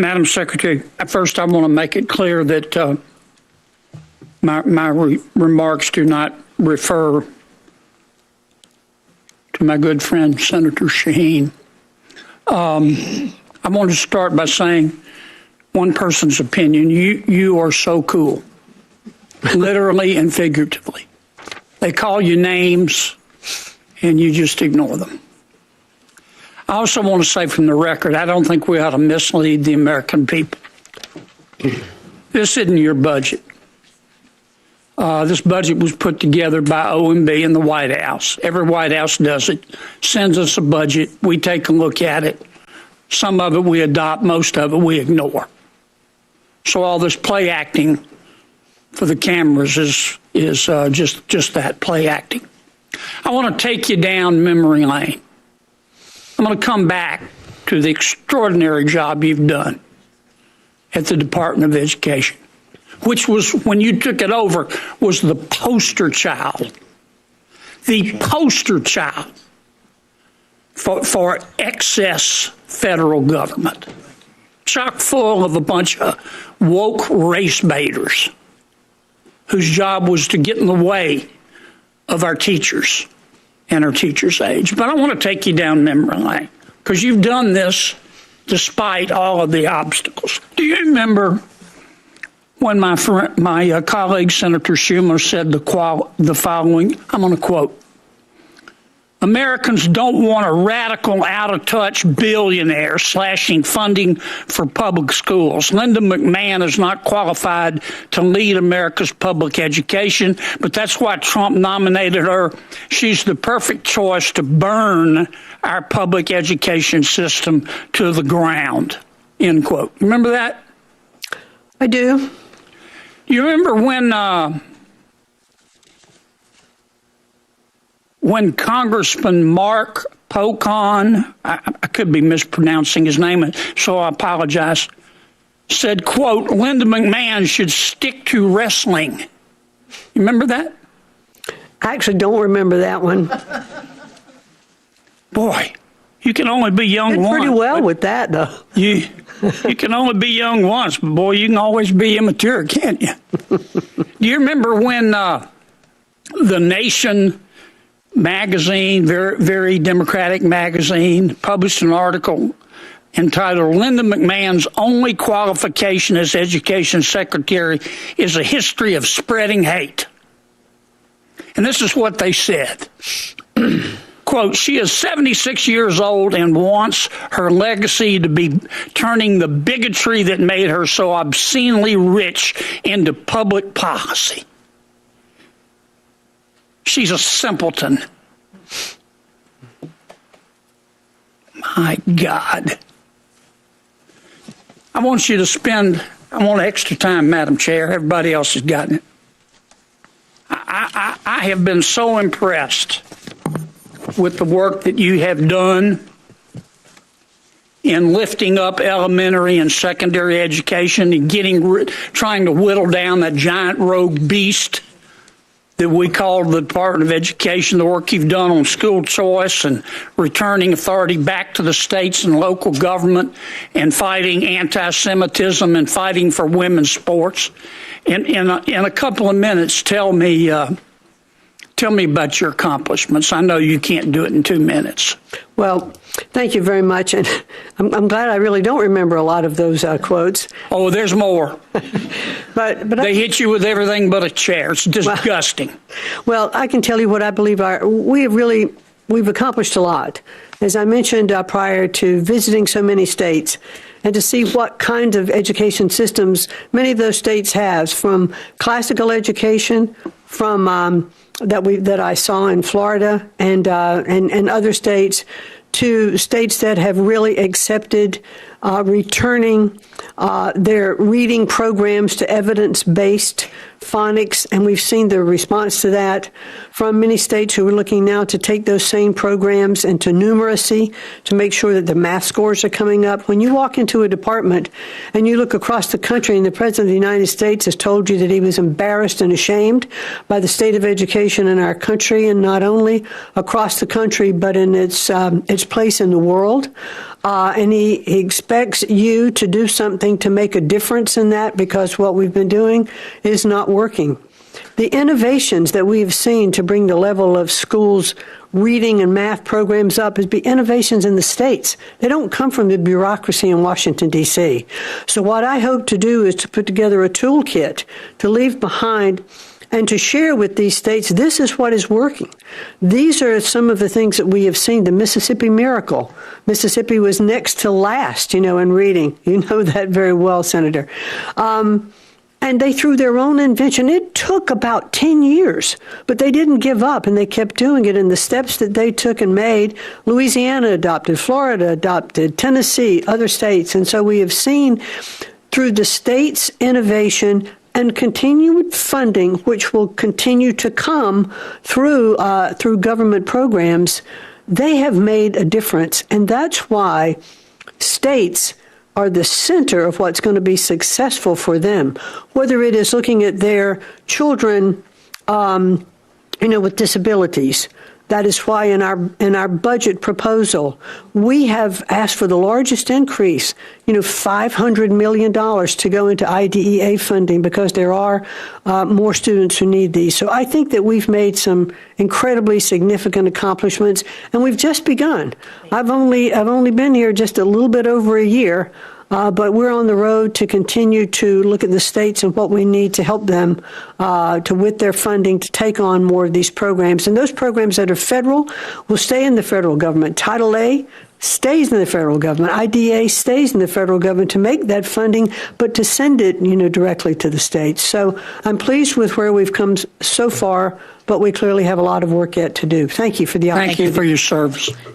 Madam Secretary, first I want to make it clear that my remarks do not refer to my good friend Senator Shaheen. I want to start by saying one person's opinion. You are so cool, literally and figuratively. They call you names and you just ignore them. I also want to say from the record, I don't think we ought to mislead the American people. This isn't your budget. This budget was put together by OMB in the White House. Every White House does it, sends us a budget. We take a look at it. Some of it we adopt, most of it we ignore. So all this play acting for the cameras is just that, play acting. I want to take you down memory lane. I'm going to come back to the extraordinary job you've done at the Department of Education, which was, when you took it over, was the poster child for excess federal government, chock full of a bunch of woke race baiters whose job was to get in the way of our teachers and our teachers' age. But I want to take you down memory lane because you've done this despite all of the obstacles. Do you remember when my colleague Senator Schumer said the following? I'm going to quote: Americans don't want a radical, out-of-touch billionaire slashing funding for public schools. Linda McMahon is not qualified to lead America's public education, but that's why Trump nominated her. She's the perfect choice to burn our public education system to the ground, end quote. Remember that? I do. You remember when Congressman Mark Pocan, I could be mispronouncing his name, so I apologize, said, quote, Linda McMahon should stick to wrestling. You remember that? I actually don't remember that one. Boy, you can only be young once. Did pretty well with that, though. You can only be young once, but boy, you can always be immature, can't you? Do you remember when The Nation magazine, very, very democratic magazine, published an article entitled Linda McMahon's only qualification as education secretary is a history of spreading hate? And this is what they said. Quote, she is 76 years old and wants her legacy to be turning the bigotry that made her so obscenely rich into public policy. She's a simpleton. My God. I want extra time, Madam Chair. Everybody else has gotten it. I have been so impressed with the work that you have done in lifting up elementary and secondary education and trying to whittle down that giant rogue beast that we call the Department of Education, the work you've done on school choice and returning authority back to the states and local government and fighting anti-Semitism and fighting for women's sports. In a couple of minutes, tell me about your accomplishments. I know you can't do it in 2 minutes. Well, thank you very much. And I'm glad I really don't remember a lot of those quotes. Oh, there's more. but they hit you with everything but a chair. It's disgusting. Well, I can tell you what I believe we've accomplished a lot. As I mentioned prior to visiting so many states and to see what kind of education systems many of those states have, from classical education, from that I saw in Florida and other states, to states that have really accepted returning their reading programs to evidence-based phonics, and we've seen the response to that from many states who are looking now to take those same programs into numeracy to make sure that the math scores are coming up. When you walk into a department and you look across the country and the President of the United States has told you that he was embarrassed and ashamed by the state of education in our country, and not only across the country but in its place in the world, and he expects you to do something to make a difference in that, because what we've been doing is not working. The innovations that we have seen to bring the level of schools' reading and math programs up is be innovations in the states. They don't come from the bureaucracy in Washington, D.C. So what I hope to do is to put together a toolkit to leave behind and to share with these states, this is what is working. These are some of the things that we have seen. The Mississippi miracle. Mississippi was next to last, in reading. You know that very well, Senator. And they, through their own invention, it took about 10 years, but they didn't give up, and they kept doing it. And the steps that they took and made, Louisiana adopted, Florida adopted, Tennessee, other states. And so we have seen through the states' innovation and continued funding, which will continue to come through government programs, they have made a difference. And that's why states are the center of what's going to be successful for them, whether it is looking at their children, with disabilities. That is why in our budget proposal, we have asked for the largest increase, $500 million to go into IDEA funding, because there are more students who need these. So I think that we've made some incredibly significant accomplishments, and we've just begun. I've only been here just a little bit over a year, but we're on the road to continue to look at the states and what we need to help them with their funding to take on more of these programs. And those programs that are federal will stay in the federal government. Title A stays in the federal government. IDEA stays in the federal government to make that funding, but to send it, directly to the states. So I'm pleased with where we've come so far, but we clearly have a lot of work yet to do. Thank you for the opportunity. Thank you for your service.